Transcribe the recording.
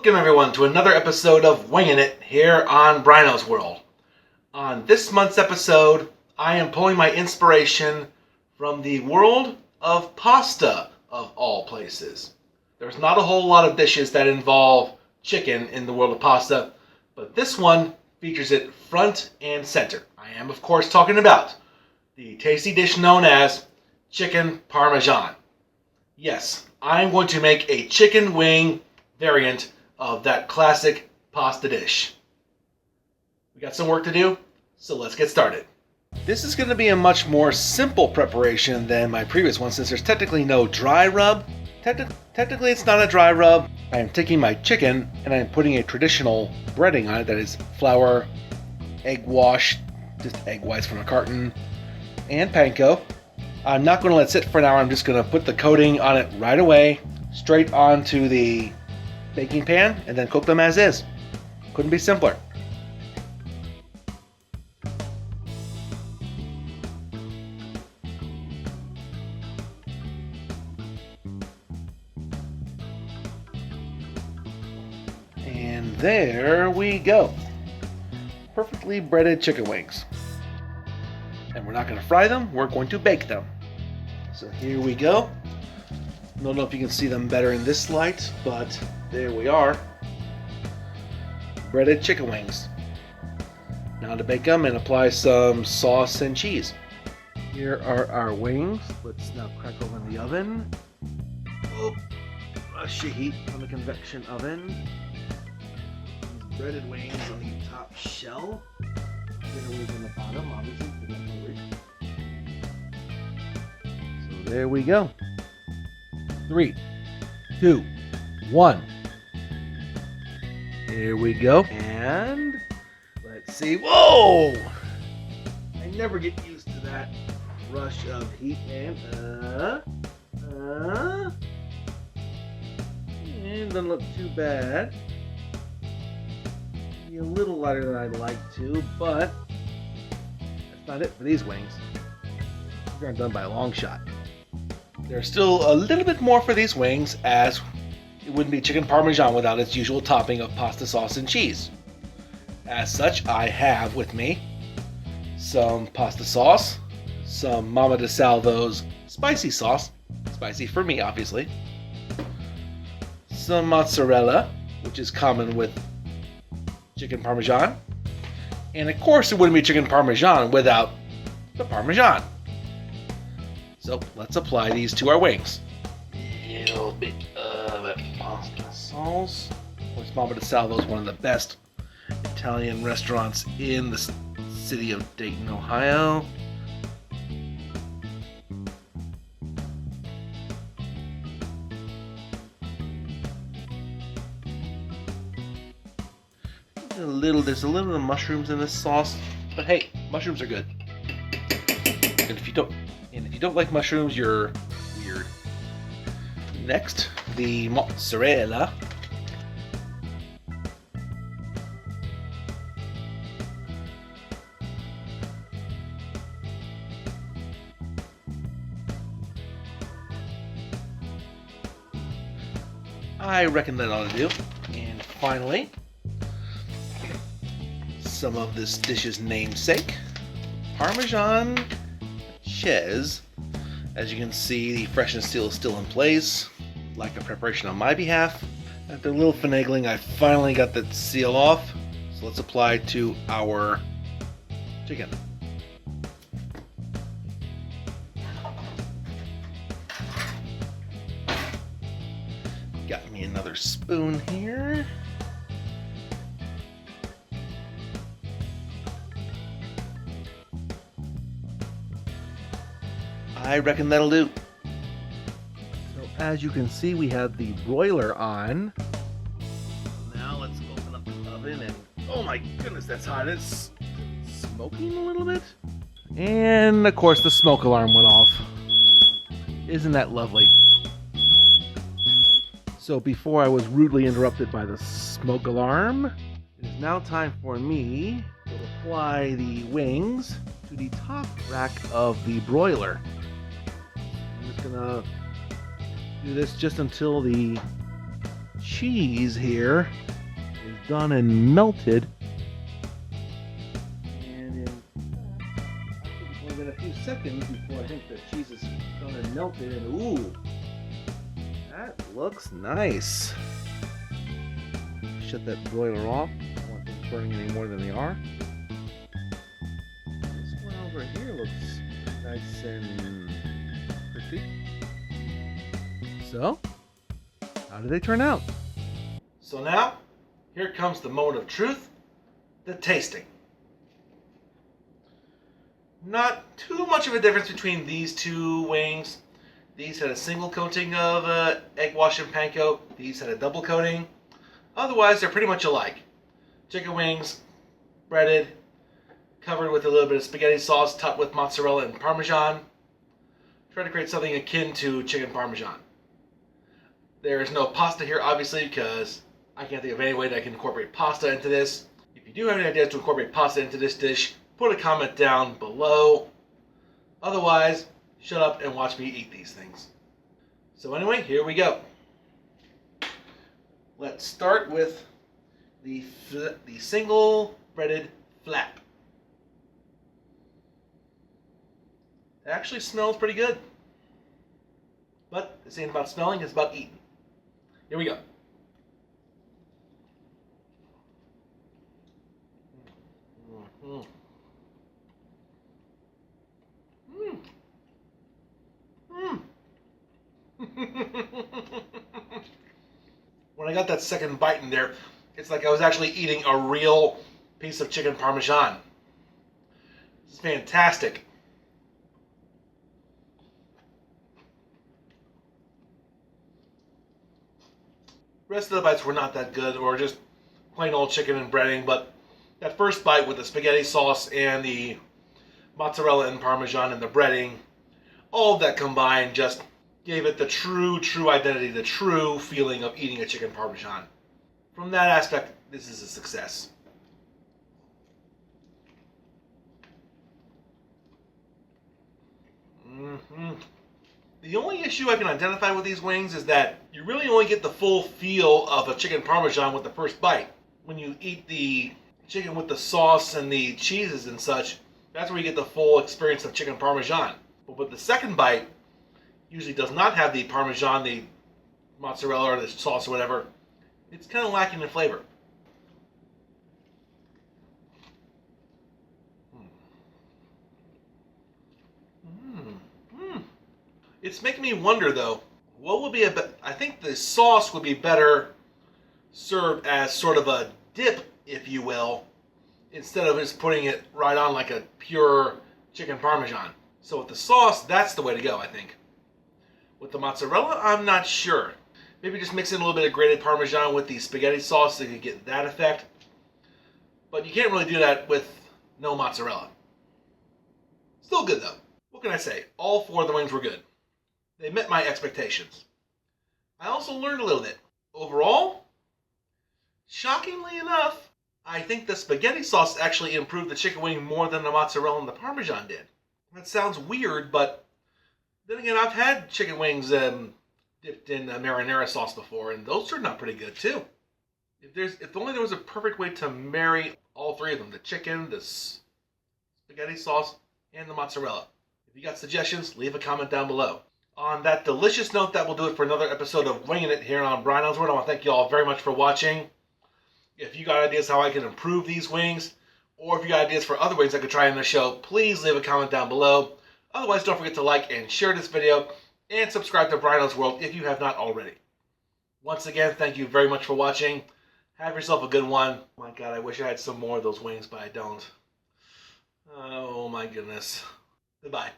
Welcome everyone to another episode of Wingin It here on Bryno's World. On this month's episode, I am pulling my inspiration from the world of pasta, of all places. There's not a whole lot of dishes that involve chicken in the world of pasta, but this one features it front and center. I am, of course, talking about the tasty dish known as Chicken Parmesan. Yes, I'm going to make a chicken wing variant of that classic pasta dish. We got some work to do, so let's get started. This is going to be a much more simple preparation than my previous one since there's technically no dry rub. Technically it's not a dry rub. I am taking my chicken and I'm putting a traditional breading on it that is flour, egg wash, just egg whites from a carton, and panko. I'm not going to let it sit for an hour. I'm just going to put the coating on it right away, straight onto the baking pan, and then cook them as is. Couldn't be simpler. And there we go. Perfectly breaded chicken wings. And we're not going to fry them, we're going to bake them. So here we go. I don't know if you can see them better in this light, but there we are. Breaded chicken wings. Now to bake them and apply some sauce and cheese. Here are our wings. Let's now crack open the oven. Oh, rush the heat on the convection oven. Breaded wings on the top shell. Breaded wings on the bottom, obviously. So there we go. 3, 2, 1. Here we go. And let's see. Whoa! I never get used to that rush of heat. And doesn't look too bad. Be a little lighter than I'd like to, but that's not it for these wings. These aren't done by a long shot. There's still a little bit more for these wings, as it wouldn't be chicken parmesan without its usual topping of pasta sauce and cheese. As such, I have with me some pasta sauce, some Mama de Salvo's spicy sauce, spicy for me obviously, some mozzarella, which is common with chicken parmesan, and of course it wouldn't be chicken parmesan without the parmesan. So let's apply these to our wings. A little bit of pasta sauce. Of course, Mama de Salvo is one of the best Italian restaurants in the city of Dayton, Ohio. There's a little bit of mushrooms in this sauce, but hey, mushrooms are good. And if you don't like mushrooms, you're weird. Next, the mozzarella. I reckon that ought to do. And finally, some of this dish's namesake, Parmesan cheese. As you can see, the freshness seal is still in place. Lack of preparation on my behalf. After a little finagling, I finally got the seal off. So let's apply to our chicken. Got me another spoon here. I reckon that'll do. So as you can see, we have the broiler on. Now let's open up the oven and oh my goodness, that's hot. It's smoking a little bit. And of course the smoke alarm went off. Isn't that lovely? So before I was rudely interrupted by the smoke alarm, it is now time for me to apply the wings to the top rack of the broiler. I'm just gonna do this just until the cheese here is done and melted. And it's only been a few seconds before I think the cheese is done and melted. And ooh, that looks nice. Shut that broiler off. I don't want them burning any more than they are. This one over here looks nice and crispy. So, how did they turn out? So now, here comes the moment of truth, the tasting. Not too much of a difference between these two wings. These had a single coating of egg wash and panko. These had a double coating. Otherwise, they're pretty much alike. Chicken wings, breaded, covered with a little bit of spaghetti sauce, topped with mozzarella and Parmesan. Try to create something akin to chicken Parmesan. There is no pasta here, obviously, because I can't think of any way that I can incorporate pasta into this. If you do have any ideas to incorporate pasta into this dish, put a comment down below. Otherwise, shut up and watch me eat these things. So anyway, here we go. Let's start with the single breaded flap. It actually smells pretty good. But this ain't about smelling, it's about eating. Here we go. Mm. When I got that second bite in there, it's like I was actually eating a real piece of chicken Parmesan. This is fantastic. The rest of the bites were not that good, or just plain old chicken and breading, but that first bite with the spaghetti sauce and the mozzarella and Parmesan and the breading, all of that combined just gave it the true identity, the true feeling of eating a chicken Parmesan. From that aspect, this is a success. The only issue I can identify with these wings is that you really only get the full feel of a chicken Parmesan with the first bite. When you eat the chicken with the sauce and the cheeses and such, that's where you get the full experience of chicken Parmesan. But with the second bite, usually does not have the Parmesan, the mozzarella, or the sauce or whatever. It's kind of lacking in flavor. It's making me wonder, though, what would be I think the sauce would be better served as sort of a dip, if you will, instead of just putting it right on like a pure chicken Parmesan. So with the sauce, that's the way to go, I think. With the mozzarella, I'm not sure. Maybe just mix in a little bit of grated Parmesan with the spaghetti sauce so you can get that effect. But you can't really do that with no mozzarella. Still good, though. What can I say? All four of the wings were good. They met my expectations. I also learned a little bit. Overall, shockingly enough, I think the spaghetti sauce actually improved the chicken wing more than the mozzarella and the Parmesan did. That sounds weird, but then again, I've had chicken wings dipped in marinara sauce before, and those turned out pretty good too. If only there was a perfect way to marry all three of them, the chicken, the spaghetti sauce, and the mozzarella. If you got suggestions, leave a comment down below. On that delicious note, that will do it for another episode of Wingin' It here on Bryno's World. I want to thank you all very much for watching. If you got ideas how I can improve these wings, or if you got ideas for other wings I could try in the show, please leave a comment down below. Otherwise, don't forget to like and share this video, and subscribe to Bryno's World if you have not already. Once again, thank you very much for watching. Have yourself a good one. Oh my God, I wish I had some more of those wings, but I don't. Oh my goodness. Goodbye.